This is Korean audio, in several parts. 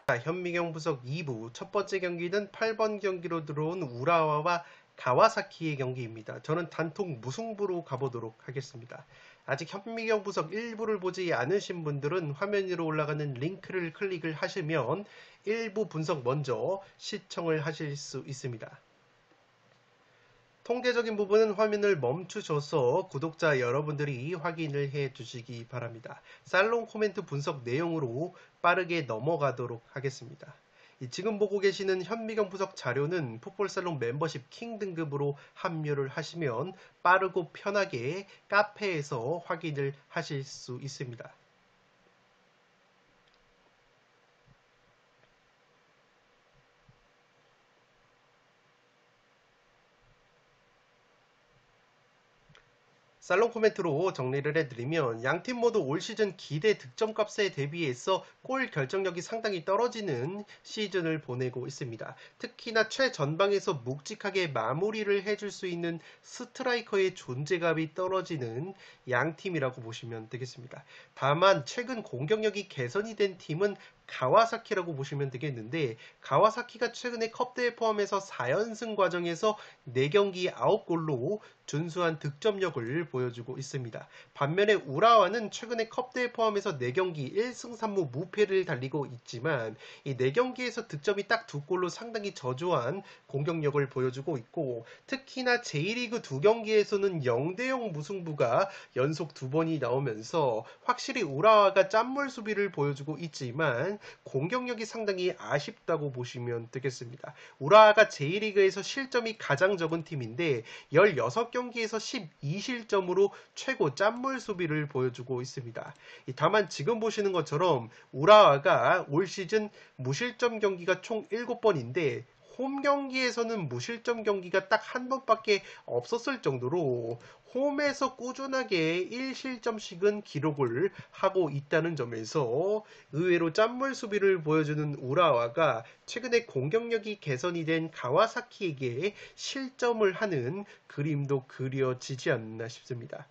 현미경 분석 2부 첫 번째 경기는 8번 경기로 들어온 우라와와 가와사키의 경기입니다. 저는 단통 무승부로 가보도록 하겠습니다. 아직 현미경 분석 1부를 보지 않으신 분들은 화면 위로 올라가는 링크를 클릭을 하시면 1부 분석 먼저 시청을 하실 수 있습니다. 통계적인 부분은 화면을 멈추셔서 구독자 여러분들이 확인을 해 주시기 바랍니다. 살롱 코멘트 분석 내용으로 빠르게 넘어가도록 하겠습니다. 지금 보고 계시는 현미경 분석 자료는 풋볼살롱 멤버십 킹 등급으로 합류를 하시면 빠르고 편하게 카페에서 확인을 하실 수 있습니다. 살롱 코멘트로 정리를 해드리면 양팀 모두 올 시즌 기대 득점값에 대비해서 골 결정력이 상당히 떨어지는 시즌을 보내고 있습니다. 특히나 최전방에서 묵직하게 마무리를 해줄 수 있는 스트라이커의 존재감이 떨어지는 양팀이라고 보시면 되겠습니다. 다만 최근 공격력이 개선이 된 팀은 가와사키라고 보시면 되겠는데, 가와사키가 최근에 컵대회 포함해서 4연승 과정에서 4경기 9골로 준수한 득점력을 보여주고 있습니다. 반면에 우라와는 최근에 컵대회 포함해서 4경기 1승 3무 무패를 달리고 있지만 이 4경기에서 득점이 딱 2골로 상당히 저조한 공격력을 보여주고 있고, 특히나 J리그 2경기에서는 0대0 무승부가 연속 2번이 나오면서 확실히 우라와가 짠물 수비를 보여주고 있지만 공격력이 상당히 아쉽다고 보시면 되겠습니다. 우라와가 J리그에서 실점이 가장 적은 팀인데 16경기에서 12실점으로 최고 짠물 수비를 보여주고 있습니다. 다만 지금 보시는 것처럼 우라와가 올 시즌 무실점 경기가 총 7번인데 홈 경기에서는 무실점 경기가 딱 한 번밖에 없었을 정도로 홈에서 꾸준하게 1실점씩은 기록을 하고 있다는 점에서 의외로 짠물 수비를 보여주는 우라와가 최근에 공격력이 개선이 된 가와사키에게 실점을 하는 그림도 그려지지 않나 싶습니다.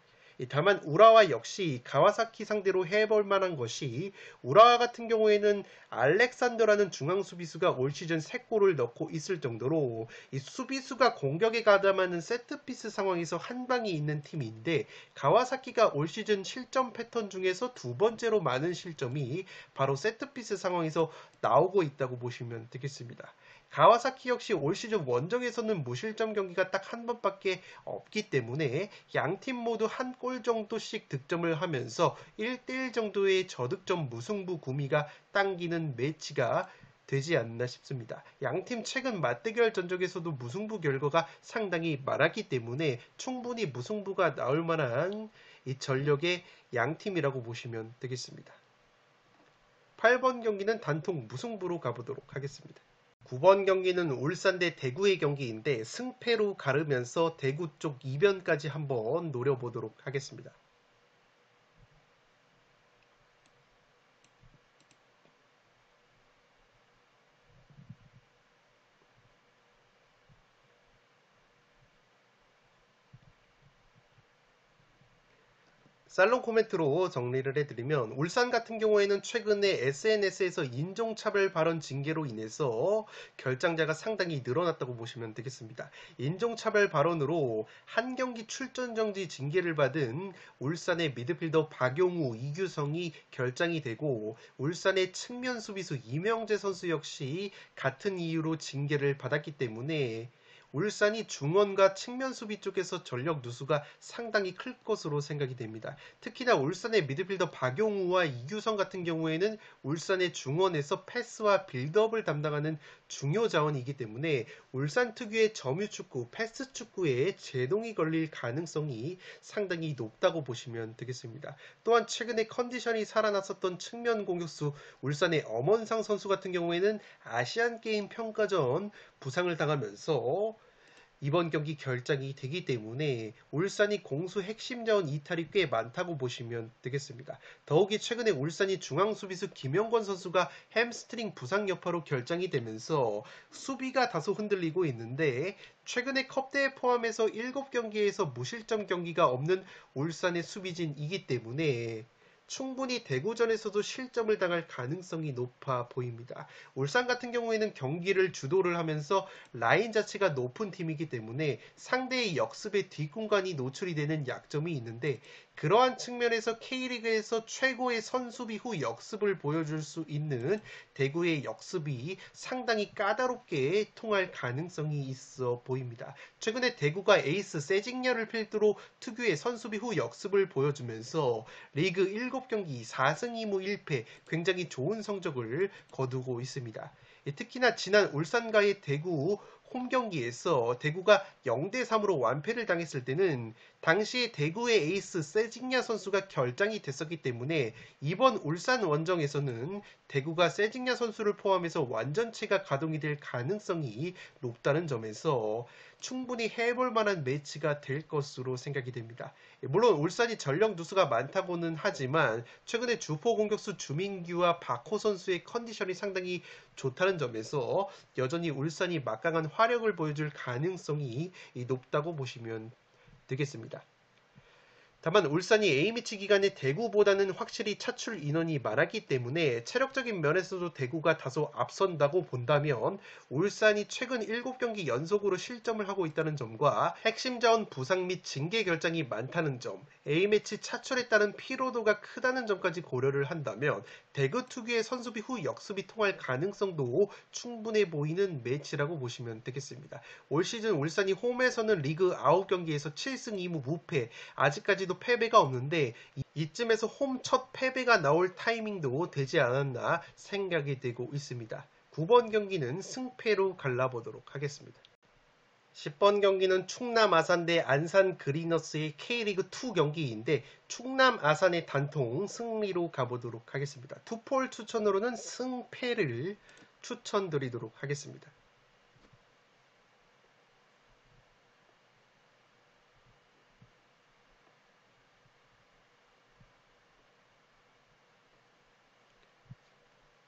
다만 우라와 역시 가와사키 상대로 해볼 만한 것이, 우라와 같은 경우에는 알렉산더라는 중앙 수비수가 올 시즌 3골을 넣고 있을 정도로 이 수비수가 공격에 가담하는 세트피스 상황에서 한 방이 있는 팀인데, 가와사키가 올 시즌 실점 패턴 중에서 2번째로 많은 실점이 바로 세트피스 상황에서 나오고 있다고 보시면 되겠습니다. 가와사키 역시 올 시즌 원정에서는 무실점 경기가 딱 한 번밖에 없기 때문에 양팀 모두 한 골 정도씩 득점을 하면서 1대1 정도의 저득점 무승부 구미가 당기는 매치가 되지 않나 싶습니다. 양팀 최근 맞대결 전적에서도 무승부 결과가 상당히 많았기 때문에 충분히 무승부가 나올 만한 이 전력의 양팀이라고 보시면 되겠습니다. 8번 경기는 단통 무승부로 가보도록 하겠습니다. 9번 경기는 울산 대 대구의 경기인데 승패로 가르면서 대구 쪽 이변까지 한번 노려보도록 하겠습니다. 살롱 코멘트로 정리를 해드리면, 울산 같은 경우에는 최근에 SNS에서 인종차별 발언 징계로 인해서 결장자가 상당히 늘어났다고 보시면 되겠습니다. 인종차별 발언으로 한 경기 출전 정지 징계를 받은 울산의 미드필더 박용우, 이규성이 결장이 되고, 울산의 측면 수비수 이명재 선수 역시 같은 이유로 징계를 받았기 때문에 울산이 중원과 측면 수비 쪽에서 전력 누수가 상당히 클 것으로 생각이 됩니다. 특히나 울산의 미드필더 박용우와 이규성 같은 경우에는 울산의 중원에서 패스와 빌드업을 담당하는 중요 자원이기 때문에 울산 특유의 점유축구, 패스축구에 제동이 걸릴 가능성이 상당히 높다고 보시면 되겠습니다. 또한 최근에 컨디션이 살아났었던 측면 공격수 울산의 엄원상 선수 같은 경우에는 아시안게임 평가전 부상을 당하면서 이번 경기 결장이 되기 때문에 울산이 공수 핵심 자원 이탈이 꽤 많다고 보시면 되겠습니다. 더욱이 최근에 울산이 중앙 수비수 김영권 선수가 햄스트링 부상 여파로 결장이 되면서 수비가 다소 흔들리고 있는데, 최근에 컵대회 포함해서 7경기에서 무실점 경기가 없는 울산의 수비진이기 때문에 충분히 대구전에서도 실점을 당할 가능성이 높아 보입니다. 울산 같은 경우에는 경기를 주도를 하면서 라인 자체가 높은 팀이기 때문에 상대의 역습에 뒷공간이 노출이 되는 약점이 있는데, 그러한 측면에서 K리그에서 최고의 선수비 후 역습을 보여줄 수 있는 대구의 역습이 상당히 까다롭게 통할 가능성이 있어 보입니다. 최근에 대구가 에이스 세징야를 필두로 특유의 선수비 후 역습을 보여주면서 리그 7경기 4승 2무 1패 굉장히 좋은 성적을 거두고 있습니다. 특히나 지난 울산과의 대구 홈 경기에서 대구가 0대3으로 완패를 당했을 때는 당시에 대구의 에이스 세징야 선수가 결장이 됐었기 때문에 이번 울산 원정에서는 대구가 세징야 선수를 포함해서 완전체가 가동이 될 가능성이 높다는 점에서 충분히 해볼 만한 매치가 될 것으로 생각이 됩니다. 물론 울산이 전력 누수가 많다고는 하지만 최근에 주포 공격수 주민규와 박호 선수의 컨디션이 상당히 좋다는 점에서 여전히 울산이 막강한 화력을 보여줄 가능성이 높다고 보시면 되겠습니다. 다만 울산이 A매치 기간에 대구보다는 확실히 차출 인원이 많았기 때문에 체력적인 면에서도 대구가 다소 앞선다고 본다면 울산이 최근 7경기 연속으로 실점을 하고 있다는 점과 핵심 자원 부상 및 징계 결장이 많다는 점, A매치 차출에 따른 피로도가 크다는 점까지 고려를 한다면 대구 특유의 선수비 후 역습이 통할 가능성도 충분해 보이는 매치라고 보시면 되겠습니다. 올 시즌 울산이 홈에서는 리그 9경기에서 7승 2무 무패, 아직까지도 패배가 없는데 이쯤에서 홈 첫 패배가 나올 타이밍도 되지 않았나 생각이 되고 있습니다. 9번 경기는 승패로 갈라보도록 하겠습니다. 10번 경기는 충남 아산 대 안산 그리너스의 K리그2 경기인데 충남 아산의 단통 승리로 가보도록 하겠습니다. 투폴 추천으로는 승패를 추천드리도록 하겠습니다.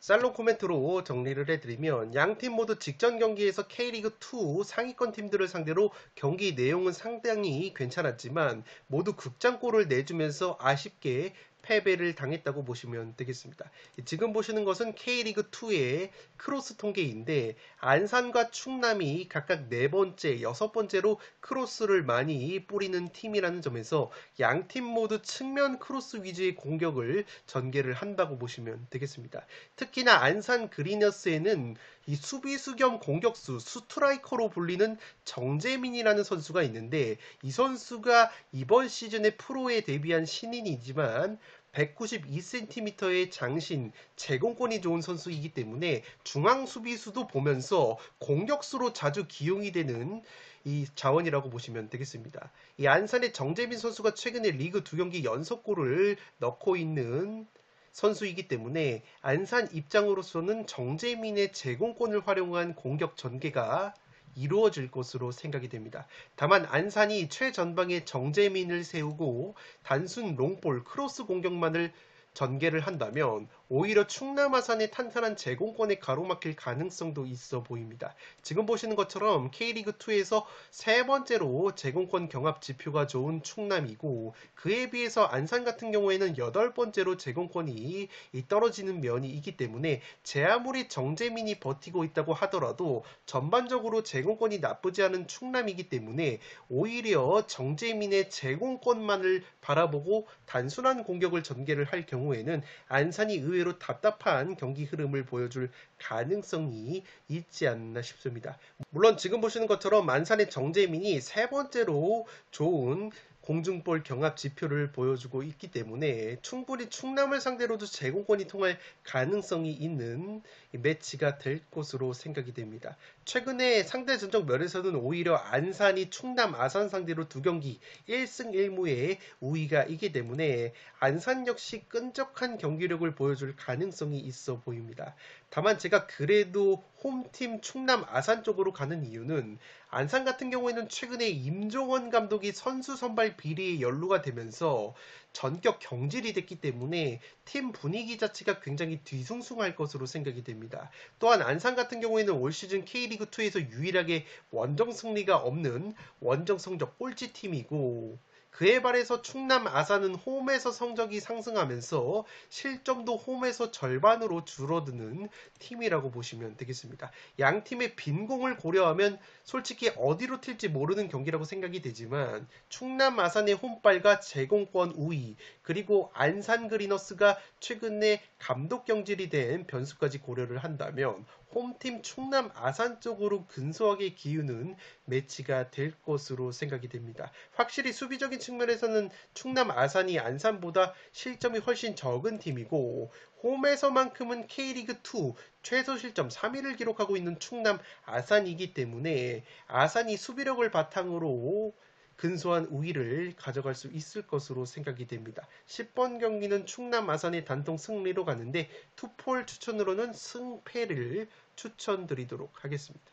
살롱 코멘트로 정리를 해드리면 양팀 모두 직전 경기에서 K리그2 상위권 팀들을 상대로 경기 내용은 상당히 괜찮았지만 모두 극장골을 내주면서 아쉽게 패배를 당했다고 보시면 되겠습니다. 지금 보시는 것은 K리그2의 크로스 통계인데 안산과 충남이 각각 4번째, 6번째로 크로스를 많이 뿌리는 팀이라는 점에서 양팀 모두 측면 크로스 위주의 공격을 전개를 한다고 보시면 되겠습니다. 특히나 안산 그리너스에는 이 수비수 겸 공격수 스트라이커로 불리는 정재민이라는 선수가 있는데 이 선수가 이번 시즌에 프로에 데뷔한 신인이지만 192cm의 장신, 제공권이 좋은 선수이기 때문에 중앙 수비수도 보면서 공격수로 자주 기용이 되는 이 자원이라고 보시면 되겠습니다. 이 안산의 정재민 선수가 최근에 리그 2경기 연속골을 넣고 있는 선수이기 때문에 안산 입장으로서는 정재민의 제공권을 활용한 공격 전개가 이루어질 것으로 생각이 됩니다. 다만 안산이 최전방에 정재민을 세우고 단순 롱볼 크로스 공격만을 전개를 한다면 오히려 충남 아산의 탄탄한 제공권에 가로막힐 가능성도 있어 보입니다. 지금 보시는 것처럼 K리그2에서 세 번째로 제공권 경합 지표가 좋은 충남이고 그에 비해서 안산 같은 경우에는 8번째로 제공권이 떨어지는 면이 있기 때문에 제 아무리 정재민이 버티고 있다고 하더라도 전반적으로 제공권이 나쁘지 않은 충남이기 때문에 오히려 정재민의 제공권만을 바라보고 단순한 공격을 전개를 할 경우에는 안산이 의외로 답답한 경기 흐름을 보여줄 가능성이 있지 않나 싶습니다. 물론 지금 보시는 것처럼 안산의 정재민이 세 번째로 좋은 공중볼 경합 지표를 보여주고 있기 때문에 충분히 충남을 상대로도 제공권이 통할 가능성이 있는 매치가 될 것으로 생각이 됩니다. 최근에 상대 전적 면에서는 오히려 안산이 충남 아산 상대로 2경기 1승 1무의 우위가 있기 때문에 안산 역시 끈적한 경기력을 보여줄 가능성이 있어 보입니다. 다만 제가 그래도 홈팀 충남 아산 쪽으로 가는 이유는 안산 같은 경우에는 최근에 임종원 감독이 선수 선발 비리에 연루가 되면서 전격 경질이 됐기 때문에 팀 분위기 자체가 굉장히 뒤숭숭할 것으로 생각이 됩니다. 또한 안산 같은 경우에는 올 시즌 K리그2에서 유일하게 원정 승리가 없는 원정 성적 꼴찌 팀이고 그에 반해서 충남 아산은 홈에서 성적이 상승하면서 실점도 홈에서 절반으로 줄어드는 팀이라고 보시면 되겠습니다. 양 팀의 빈공을 고려하면 솔직히 어디로 튈지 모르는 경기라고 생각이 되지만 충남 아산의 홈발과 제공권 우위 그리고 안산 그리너스가 최근에 감독 경질이 된 변수까지 고려를 한다면 홈팀 충남 아산 쪽으로 근소하게 기우는 매치가 될 것으로 생각이 됩니다. 확실히 수비적인 측면에서는 충남 아산이 안산보다 실점이 훨씬 적은 팀이고 홈에서만큼은 K리그2 최소 실점 3위를 기록하고 있는 충남 아산이기 때문에 아산이 수비력을 바탕으로 근소한 우위를 가져갈 수 있을 것으로 생각이 됩니다. 10번 경기는 충남 아산의 단통 승리로 가는데 투폴 추천으로는 승패를 추천드리도록 하겠습니다.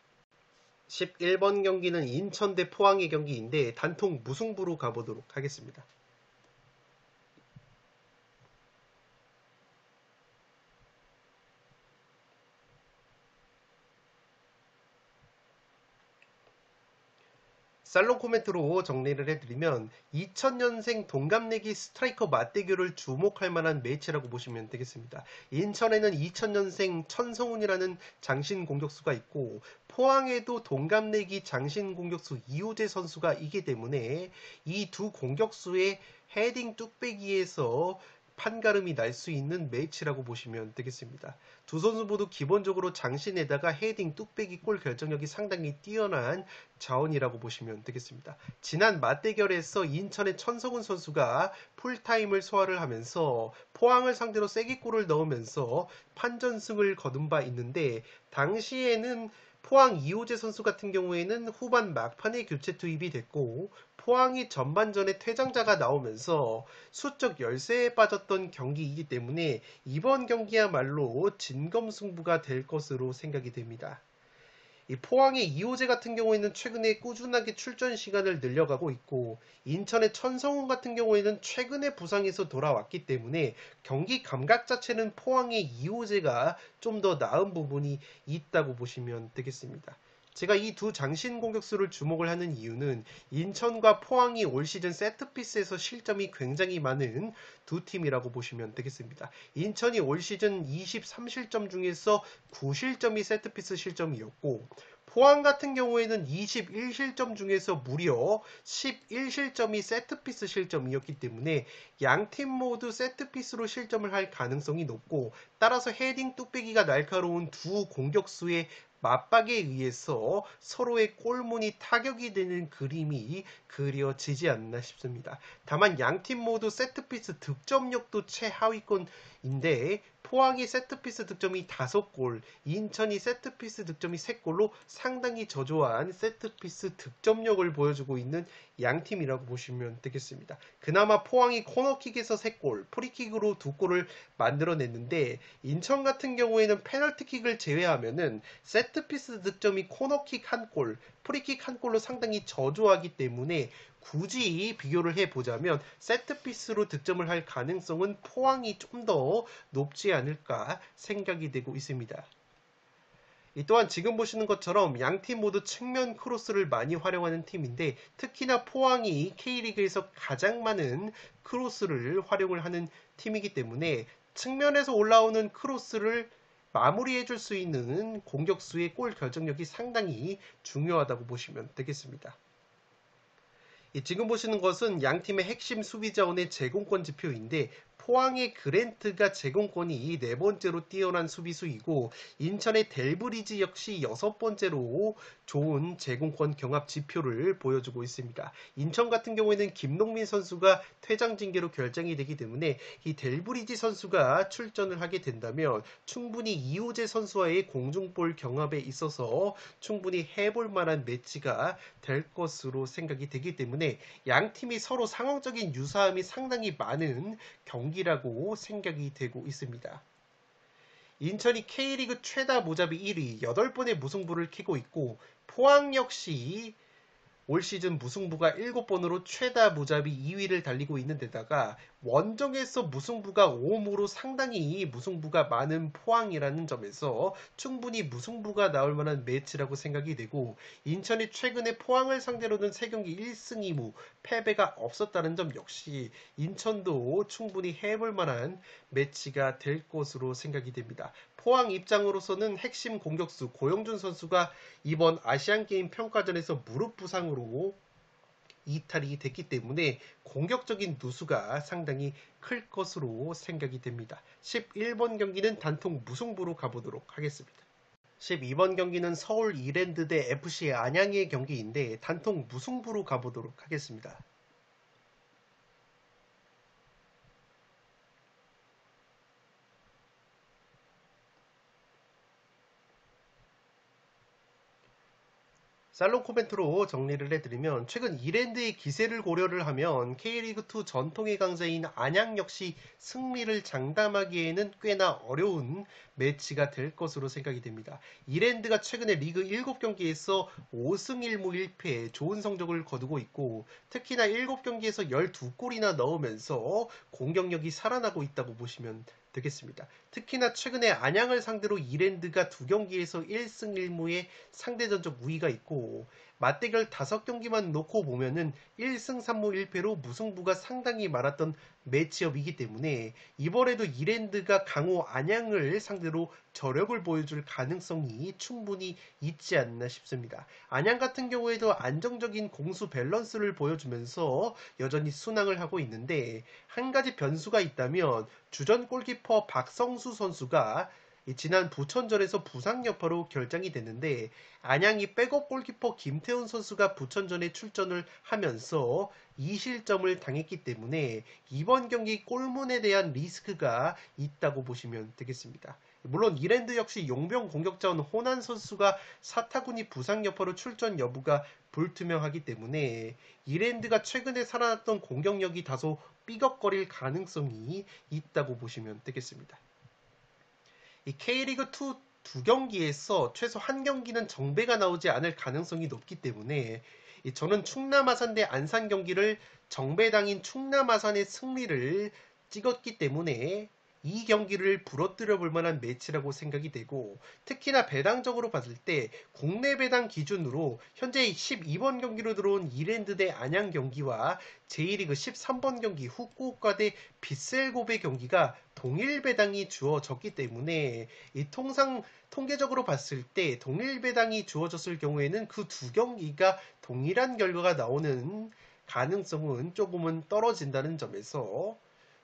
11번 경기는 인천 대 포항의 경기인데 단통 무승부로 가보도록 하겠습니다. 살롱 코멘트로 정리를 해드리면 2000년생 동갑내기 스트라이커 맞대결을 주목할 만한 매치라고 보시면 되겠습니다. 인천에는 2000년생 천성훈이라는 장신 공격수가 있고 포항에도 동갑내기 장신 공격수 이호재 선수가 있기 때문에 이 두 공격수의 헤딩 뚝배기에서 판가름이 날 수 있는 매치라고 보시면 되겠습니다. 두 선수 모두 기본적으로 장신에다가 헤딩 뚝배기 골 결정력이 상당히 뛰어난 자원이라고 보시면 되겠습니다. 지난 맞대결에서 인천의 천성훈 선수가 풀타임을 소화를 하면서 포항을 상대로 쐐기골을 넣으면서 판전승을 거둔 바 있는데 당시에는 포항 이호재 선수 같은 경우에는 후반 막판에 교체 투입이 됐고 포항이 전반전에 퇴장자가 나오면서 수적 열세에 빠졌던 경기이기 때문에 이번 경기야말로 진검승부가 될 것으로 생각이 됩니다. 이 포항의 이호재 같은 경우에는 최근에 꾸준하게 출전 시간을 늘려가고 있고 인천의 천성훈 같은 경우에는 최근에 부상에서 돌아왔기 때문에 경기 감각 자체는 포항의 이호재가 좀 더 나은 부분이 있다고 보시면 되겠습니다. 제가 이 두 장신 공격수를 주목을 하는 이유는 인천과 포항이 올 시즌 세트피스에서 실점이 굉장히 많은 두 팀이라고 보시면 되겠습니다. 인천이 올 시즌 23실점 중에서 9실점이 세트피스 실점이었고 포항 같은 경우에는 21실점 중에서 무려 11실점이 세트피스 실점이었기 때문에 양 팀 모두 세트피스로 실점을 할 가능성이 높고 따라서 헤딩 뚝배기가 날카로운 두 공격수의 맞박에 의해서 서로의 골문이 타격이 되는 그림이 그려지지 않나 싶습니다. 다만 양팀 모두 세트피스 득점력도 최하위권인데 포항이 세트피스 득점이 5골, 인천이 세트피스 득점이 3골로 상당히 저조한 세트피스 득점력을 보여주고 있는 양팀이라고 보시면 되겠습니다. 그나마 포항이 코너킥에서 3골, 프리킥으로 2골을 만들어냈는데 인천 같은 경우에는 페널티킥을 제외하면은 세트피스 득점이 코너킥 1골, 프리킥 1골로 상당히 저조하기 때문에 굳이 비교를 해보자면 세트피스로 득점을 할 가능성은 포항이 좀 더 높지 않을까 생각이 되고 있습니다. 또한 지금 보시는 것처럼 양팀 모두 측면 크로스를 많이 활용하는 팀인데 특히나 포항이 K리그에서 가장 많은 크로스를 활용을 하는 팀이기 때문에 측면에서 올라오는 크로스를 마무리해 줄 수 있는 공격수의 골 결정력이 상당히 중요하다고 보시면 되겠습니다. 지금 보시는 것은 양팀의 핵심 수비 자원의 제공권 지표인데 포항의 그랜트가 제공권이 4번째로 뛰어난 수비수이고 인천의 델브리지 역시 6번째로 좋은 제공권 경합 지표를 보여주고 있습니다. 인천 같은 경우에는 김동민 선수가 퇴장 징계로 결정이 되기 때문에 이 델브리지 선수가 출전을 하게 된다면 충분히 이호재 선수와의 공중볼 경합에 있어서 충분히 해볼 만한 매치가 될 것으로 생각이 되기 때문에 양 팀이 서로 상황적인 유사함이 상당히 많은 경기라고 생각이 되고 있습니다. 인천이 K리그 최다 무자비 1위 8번의 무승부를 켜고 있고 포항 역시 올 시즌 무승부가 7번으로 최다 무자비 2위를 달리고 있는 데다가 원정에서 무승부가 5무로 상당히 무승부가 많은 포항이라는 점에서 충분히 무승부가 나올 만한 매치라고 생각이 되고, 인천이 최근에 포항을 상대로는 3경기 1승 2무 패배가 없었다는 점 역시 인천도 충분히 해볼 만한 매치가 될 것으로 생각이 됩니다. 포항 입장으로서는 핵심 공격수 고영준 선수가 이번 아시안게임 평가전에서 무릎 부상으로 이탈이 됐기 때문에 공격적인 누수가 상당히 클 것으로 생각이 됩니다. 11번 경기는 단통 무승부로 가보도록 하겠습니다. 12번 경기는 서울 이랜드 대 FC 안양의 경기인데 단통 무승부로 가보도록 하겠습니다. 살롱 코멘트로 정리를 해드리면, 최근 이랜드의 기세를 고려를 하면 K리그2 전통의 강자인 안양 역시 승리를 장담하기에는 꽤나 어려운 매치가 될 것으로 생각이 됩니다. 이랜드가 최근에 리그 7경기에서 5승 1무 1패 좋은 성적을 거두고 있고, 특히나 7경기에서 12골이나 넣으면서 공격력이 살아나고 있다고 보시면 되겠습니다. 특히나 최근에 안양을 상대로 이랜드가 2경기에서 1승 1무의 상대전적 우위가 있고, 맞대결 5경기만 놓고 보면은 1승 3무 1패로 무승부가 상당히 많았던 매치업이기 때문에 이번에도 이랜드가 강호 안양을 상대로 저력을 보여줄 가능성이 충분히 있지 않나 싶습니다. 안양 같은 경우에도 안정적인 공수 밸런스를 보여주면서 여전히 순항을 하고 있는데, 한 가지 변수가 있다면 주전 골키퍼 박성수 선수가 지난 부천전에서 부상 여파로 결장이 됐는데, 안양이 백업 골키퍼 김태훈 선수가 부천전에 출전을 하면서 2실점을 당했기 때문에 이번 경기 골문에 대한 리스크가 있다고 보시면 되겠습니다. 물론 이랜드 역시 용병 공격자원 호난 선수가 사타구니 부상 여파로 출전 여부가 불투명하기 때문에 이랜드가 최근에 살아났던 공격력이 다소 삐걱거릴 가능성이 있다고 보시면 되겠습니다. 이 K리그2 두 경기에서 최소 한 경기는 정배가 나오지 않을 가능성이 높기 때문에 저는 충남 아산 대 안산 경기를 정배당인 충남 아산의 승리를 찍었기 때문에 이 경기를 부러뜨려 볼 만한 매치라고 생각이 되고, 특히나 배당적으로 봤을 때 국내 배당 기준으로 현재 12번 경기로 들어온 이랜드 대 안양 경기와 J리그 13번 경기 후쿠오카 대 빗셀 고베 경기가 동일 배당이 주어졌기 때문에 이 통계적으로 봤을 때 동일 배당이 주어졌을 경우에는 그 두 경기가 동일한 결과가 나오는 가능성은 조금은 떨어진다는 점에서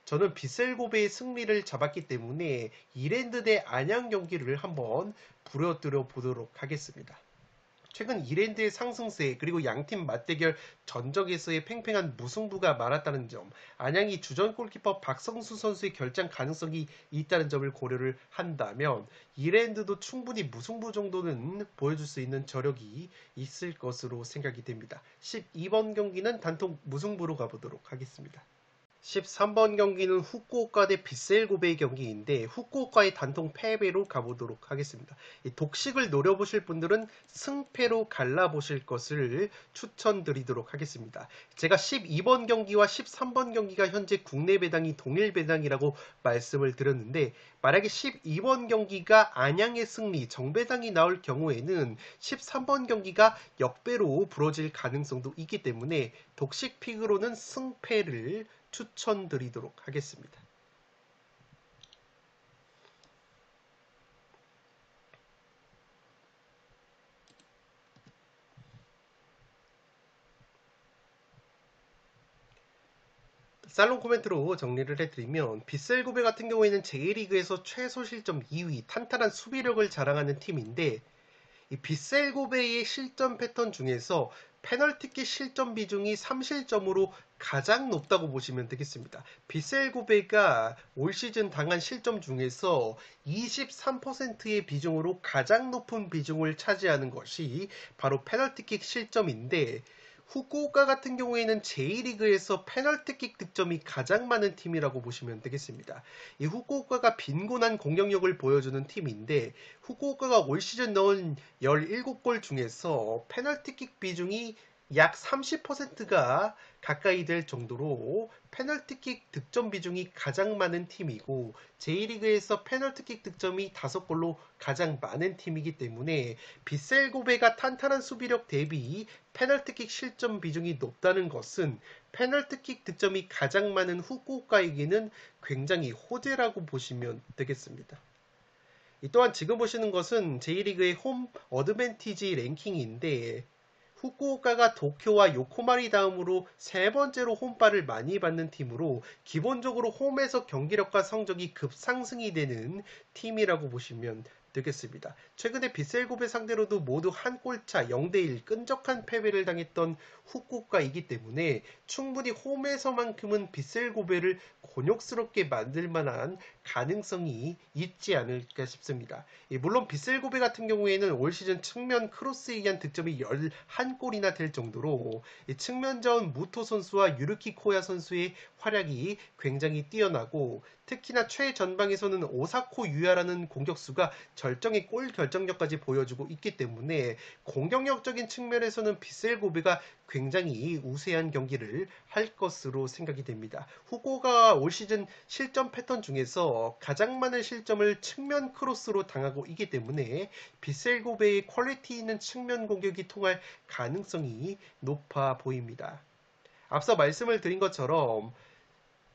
저는 빗셀고베의 승리를 잡았기 때문에 이랜드 대 안양 경기를 한번 부러뜨려 보도록 하겠습니다. 최근 이랜드의 상승세 그리고 양팀 맞대결 전적에서의 팽팽한 무승부가 많았다는 점, 안양이 주전 골키퍼 박성수 선수의 결장 가능성이 있다는 점을 고려를 한다면 이랜드도 충분히 무승부 정도는 보여줄 수 있는 저력이 있을 것으로 생각이 됩니다. 12번 경기는 단통 무승부로 가보도록 하겠습니다. 13번 경기는 후쿠오카 대 빗셀 고베의 경기인데 후쿠오카의 단통 패배로 가보도록 하겠습니다. 이 독식을 노려보실 분들은 승패로 갈라보실 것을 추천드리도록 하겠습니다. 제가 12번 경기와 13번 경기가 현재 국내 배당이 동일 배당이라고 말씀을 드렸는데, 만약에 12번 경기가 안양의 승리 정배당이 나올 경우에는 13번 경기가 역배로 부러질 가능성도 있기 때문에 독식 픽으로는 승패를 추천드리도록 하겠습니다. 살롱 코멘트로 정리를 해드리면, 빗셀 고베 같은 경우에는 J리그에서 최소 실점 2위 탄탄한 수비력을 자랑하는 팀인데, 이 빗셀 고베의 실점 패턴 중에서 페널티킥 실점 비중이 3실점으로 가장 높다고 보시면 되겠습니다. 빗셀 고베가 올 시즌 당한 실점 중에서 23%의 비중으로 가장 높은 비중을 차지하는 것이 바로 페널티킥 실점인데, 후쿠오카 같은 경우에는 J리그에서 페널티킥 득점이 가장 많은 팀이라고 보시면 되겠습니다. 이 후쿠오카가 빈곤한 공격력을 보여주는 팀인데, 후쿠오카가 올 시즌 넣은 17골 중에서 페널티킥 비중이 약 30%가 가까이 될 정도로 페널티킥 득점 비중이 가장 많은 팀이고 J리그에서 페널티킥 득점이 5골로 가장 많은 팀이기 때문에 빗셀 고베가 탄탄한 수비력 대비 페널티킥 실점 비중이 높다는 것은 페널티킥 득점이 가장 많은 후쿠오카에게는 굉장히 호재라고 보시면 되겠습니다. 또한 지금 보시는 것은 J리그의 홈 어드밴티지 랭킹인데 후쿠오카가 도쿄와 요코마리 다음으로 세 번째로 홈발을 많이 받는 팀으로 기본적으로 홈에서 경기력과 성적이 급상승이 되는 팀이라고 보시면 되겠습니다. 최근에 빗셀고베 상대로도 모두 한 골차 0대1 끈적한 패배를 당했던 후쿠오카이기 때문에 충분히 홈에서만큼은 빗셀고베를 곤욕스럽게 만들 만한 가능성이 있지 않을까 싶습니다. 물론 빗셀고베 같은 경우에는 올 시즌 측면 크로스에 의한 득점이 11골이나 될 정도로 측면 자원 무토 선수와 유르키 코야 선수의 활약이 굉장히 뛰어나고 특히나 최전방에서는 오사코 유야라는 공격수가 절정의 골 결정력까지 보여주고 있기 때문에 공격력적인 측면에서는 빗셀고베가 굉장히 우세한 경기를 할 것으로 생각이 됩니다. 후쿠오카가 올 시즌 실점 패턴 중에서 가장 많은 실점을 측면 크로스로 당하고 있기 때문에 빗셀고베의 퀄리티 있는 측면 공격이 통할 가능성이 높아 보입니다. 앞서 말씀을 드린 것처럼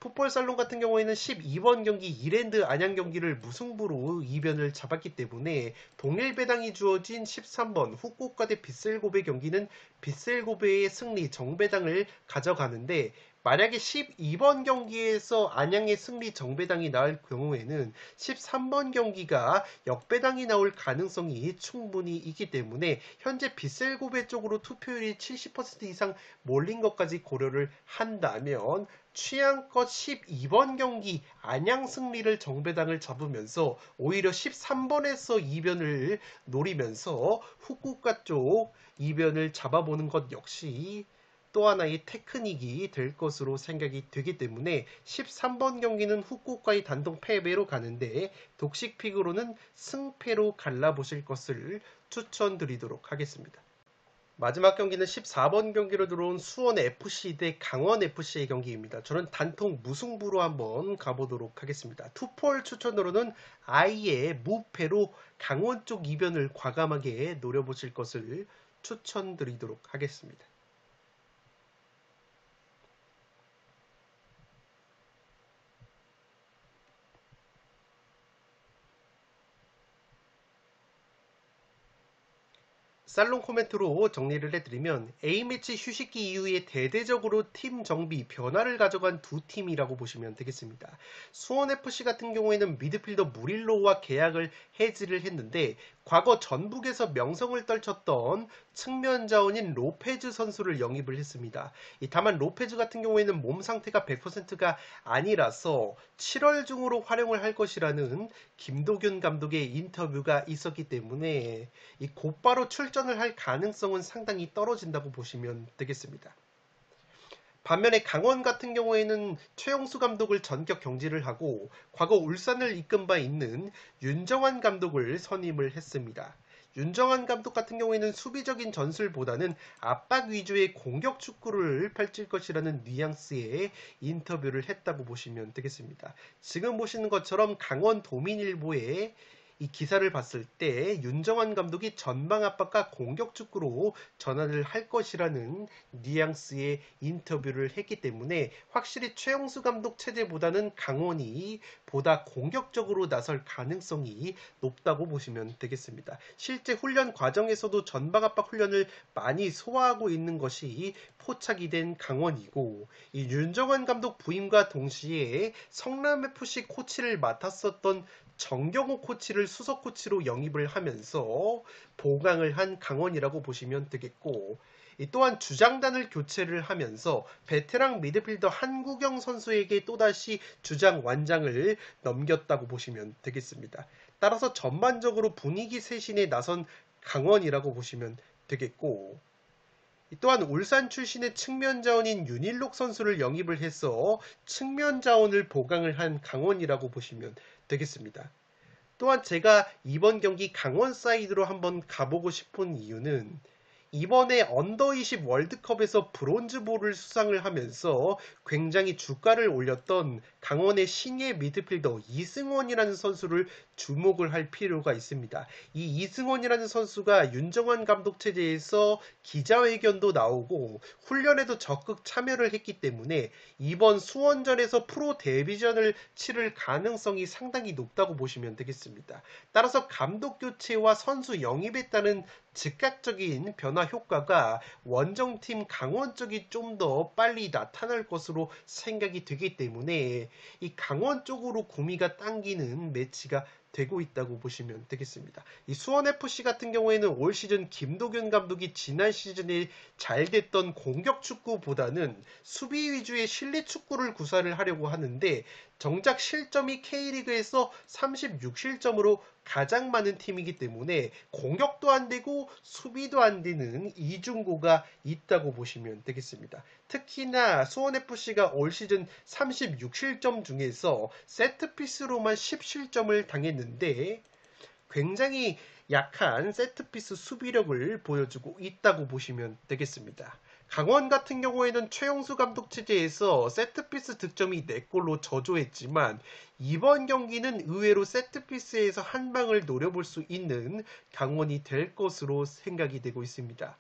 풋볼살롱 같은 경우에는 12번 경기 이랜드 안양 경기를 무승부로 이변을 잡았기 때문에 동일 배당이 주어진 13번 후쿠오카 대 빗셀고베 경기는 빗셀고베의 승리 정배당을 가져가는데 만약에 12번 경기에서 안양의 승리 정배당이 나올 경우에는 13번 경기가 역배당이 나올 가능성이 충분히 있기 때문에 현재 빗셀고베 쪽으로 투표율이 70% 이상 몰린 것까지 고려를 한다면 취향껏 12번 경기 안양 승리를 정배당을 잡으면서 오히려 13번에서 이변을 노리면서 후쿠오카 쪽 이변을 잡아보는 것 역시 또 하나의 테크닉이 될 것으로 생각이 되기 때문에 13번 경기는 후쿠오카의 단독 패배로 가는데 독식픽으로는 승패로 갈라보실 것을 추천드리도록 하겠습니다. 마지막 경기는 14번 경기로 들어온 수원FC 대 강원FC의 경기입니다. 저는 단통 무승부로 한번 가보도록 하겠습니다. 투폴 추천으로는 아예 무패로 강원 쪽 이변을 과감하게 노려보실 것을 추천드리도록 하겠습니다. 살롱 코멘트로 정리를 해드리면 A매치 휴식기 이후에 대대적으로 팀 정비 변화를 가져간 두 팀이라고 보시면 되겠습니다. 수원FC 같은 경우에는 미드필더 무릴로와 계약을 해지를 했는데 과거 전북에서 명성을 떨쳤던 측면 자원인 로페즈 선수를 영입을 했습니다. 다만 로페즈 같은 경우에는 몸 상태가 100%가 아니라서 7월 중으로 활용을 할 것이라는 김도균 감독의 인터뷰가 있었기 때문에 곧바로 출전을 할 가능성은 상당히 떨어진다고 보시면 되겠습니다. 반면에 강원 같은 경우에는 최용수 감독을 전격 경질을 하고 과거 울산을 이끈 바 있는 윤정환 감독을 선임을 했습니다. 윤정환 감독 같은 경우에는 수비적인 전술보다는 압박 위주의 공격 축구를 펼칠 것이라는 뉘앙스의 인터뷰를 했다고 보시면 되겠습니다. 지금 보시는 것처럼 강원 도민일보의 이 기사를 봤을 때 윤정환 감독이 전방 압박과 공격 축구로 전환을 할 것이라는 뉘앙스의 인터뷰를 했기 때문에 확실히 최용수 감독 체제보다는 강원이 보다 공격적으로 나설 가능성이 높다고 보시면 되겠습니다. 실제 훈련 과정에서도 전방 압박 훈련을 많이 소화하고 있는 것이 포착이 된 강원이고 이 윤정환 감독 부임과 동시에 성남FC 코치를 맡았었던 정경호 코치를 수석 코치로 영입을 하면서 보강을 한 강원이라고 보시면 되겠고 또한 주장단을 교체를 하면서 베테랑 미드필더 한국영 선수에게 또다시 주장 완장을 넘겼다고 보시면 되겠습니다. 따라서 전반적으로 분위기 쇄신에 나선 강원이라고 보시면 되겠고 또한 울산 출신의 측면 자원인 윤일록 선수를 영입을 해서 측면 자원을 보강을 한 강원이라고 보시면 되겠습니다. 또한 제가 이번 경기 강원 사이드로 한번 가보고 싶은 이유는 이번에 언더20 월드컵에서 브론즈볼을 수상을 하면서 굉장히 주가를 올렸던 강원의 신예 미드필더 이승원이라는 선수를 주목을 할 필요가 있습니다. 이 이승원이라는 선수가 윤정환 감독 체제에서 기자회견도 나오고 훈련에도 적극 참여를 했기 때문에 이번 수원전에서 프로 데뷔전을 치를 가능성이 상당히 높다고 보시면 되겠습니다. 따라서 감독 교체와 선수 영입에 따른 즉각적인 변화 효과가 원정팀 강원 쪽이 좀 더 빨리 나타날 것으로 생각이 되기 때문에 이 강원 쪽으로 구미가 당기는 매치가 되고 있다고 보시면 되겠습니다. 이 수원FC 같은 경우에는 올 시즌 김도균 감독이 지난 시즌에 잘 됐던 공격 축구보다는 수비 위주의 실내 축구를 구사를 하려고 하는데 정작 실점이 K리그에서 36실점으로 가장 많은 팀이기 때문에 공격도 안 되고 수비도 안 되는 이중고가 있다고 보시면 되겠습니다. 특히나 수원FC가 올 시즌 36실점 중에서 세트피스로만 10실점을 당했는데 굉장히 약한 세트피스 수비력을 보여주고 있다고 보시면 되겠습니다. 강원 같은 경우에는 최용수 감독 체제에서 세트피스 득점이 4골로 저조했지만 이번 경기는 의외로 세트피스에서 한 방을 노려볼 수 있는 강원이 될 것으로 생각이 되고 있습니다.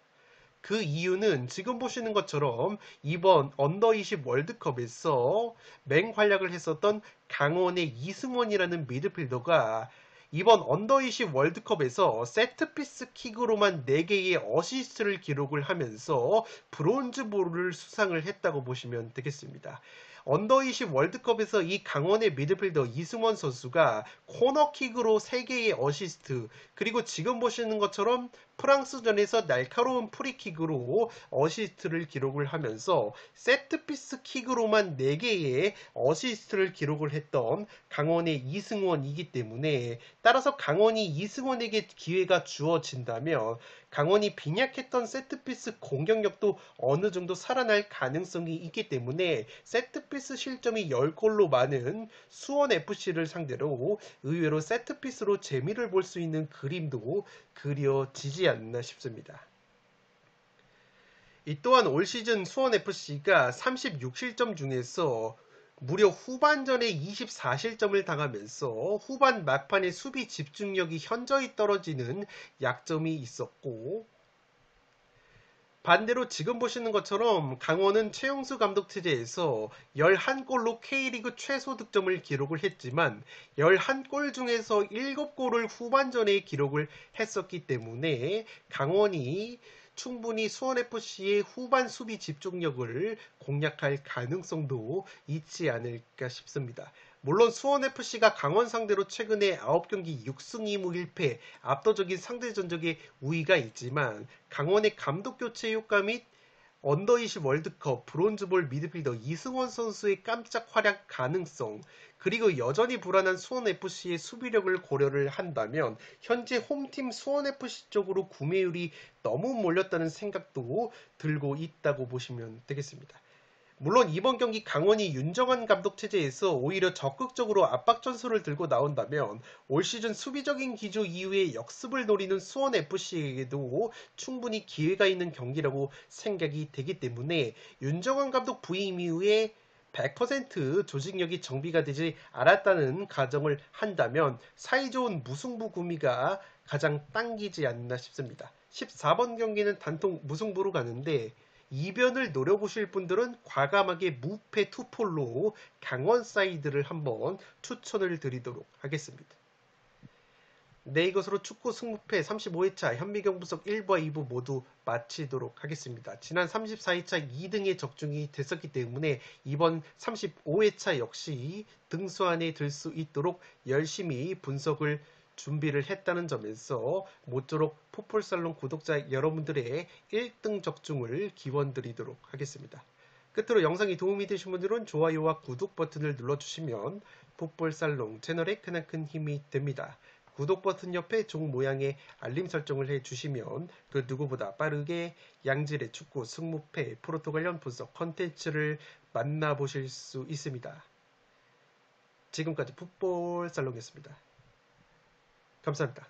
그 이유는 지금 보시는 것처럼 이번 언더20 월드컵에서 맹활약을 했었던 강원의 이승원이라는 미드필더가 이번 언더20 월드컵에서 세트피스 킥으로만 4개의 어시스트를 기록을 하면서 브론즈볼을 수상을 했다고 보시면 되겠습니다. 언더20 월드컵에서 이 강원의 미드필더 이승원 선수가 코너킥으로 3개의 어시스트, 그리고 지금 보시는 것처럼 프랑스전에서 날카로운 프리킥으로 어시스트를 기록을 하면서 세트피스 킥으로만 4개의 어시스트를 기록을 했던 강원의 이승원이기 때문에 따라서 강원이 이승원에게 기회가 주어진다면 강원이 빈약했던 세트피스 공격력도 어느 정도 살아날 가능성이 있기 때문에 세트피스 실점이 10골로 많은 수원FC를 상대로 의외로 세트피스로 재미를 볼 수 있는 그림도 그려지지 않나 싶습니다. 이 또한 올 시즌 수원FC가 36실점 중에서 무려 후반전에 24실점을 당하면서 후반 막판에 수비 집중력이 현저히 떨어지는 약점이 있었고, 반대로 지금 보시는 것처럼 강원은 최용수 감독 체제에서 11골로 K리그 최소 득점을 기록을 했지만 11골 중에서 7골을 후반전에 기록을 했었기 때문에 강원이 충분히 수원FC의 후반 수비 집중력을 공략할 가능성도 있지 않을까 싶습니다. 물론 수원FC가 강원 상대로 최근에 9경기 6승 2무 1패 압도적인 상대 전적에 우위가 있지만 강원의 감독 교체 효과 및 언더20 월드컵 브론즈볼 미드필더 이승원 선수의 깜짝 활약 가능성, 그리고 여전히 불안한 수원FC의 수비력을 고려를 한다면 현재 홈팀 수원FC 쪽으로 구매율이 너무 몰렸다는 생각도 들고 있다고 보시면 되겠습니다. 물론 이번 경기 강원이 윤정환 감독 체제에서 오히려 적극적으로 압박 전술을 들고 나온다면 올 시즌 수비적인 기조 이후에 역습을 노리는 수원FC에게도 충분히 기회가 있는 경기라고 생각이 되기 때문에 윤정환 감독 부임 이후에 100% 조직력이 정비가 되지 않았다는 가정을 한다면 사이좋은 무승부 구미가 가장 당기지 않나 싶습니다. 14번 경기는 단통 무승부로 가는데 이변을 노려보실 분들은 과감하게 무패 투폴로 강원 사이드를 한번 추천을 드리도록 하겠습니다. 네, 이것으로 축구 승무패 35회차 현미경 분석 1부와 2부 모두 마치도록 하겠습니다. 지난 34회차 2등에 적중이 됐었기 때문에 이번 35회차 역시 등수 안에 들 수 있도록 열심히 분석을 준비를 했다는 점에서 모쪼록 풋볼살롱 구독자 여러분들의 1등 적중을 기원드리도록 하겠습니다. 끝으로 영상이 도움이 되신 분들은 좋아요와 구독 버튼을 눌러주시면 풋볼살롱 채널에 크나큰 힘이 됩니다. 구독 버튼 옆에 종 모양의 알림 설정을 해주시면 그 누구보다 빠르게 양질의 축구 승무패 프로토 관련 분석 컨텐츠를 만나보실 수 있습니다. 지금까지 풋볼살롱이었습니다. 감사합니다.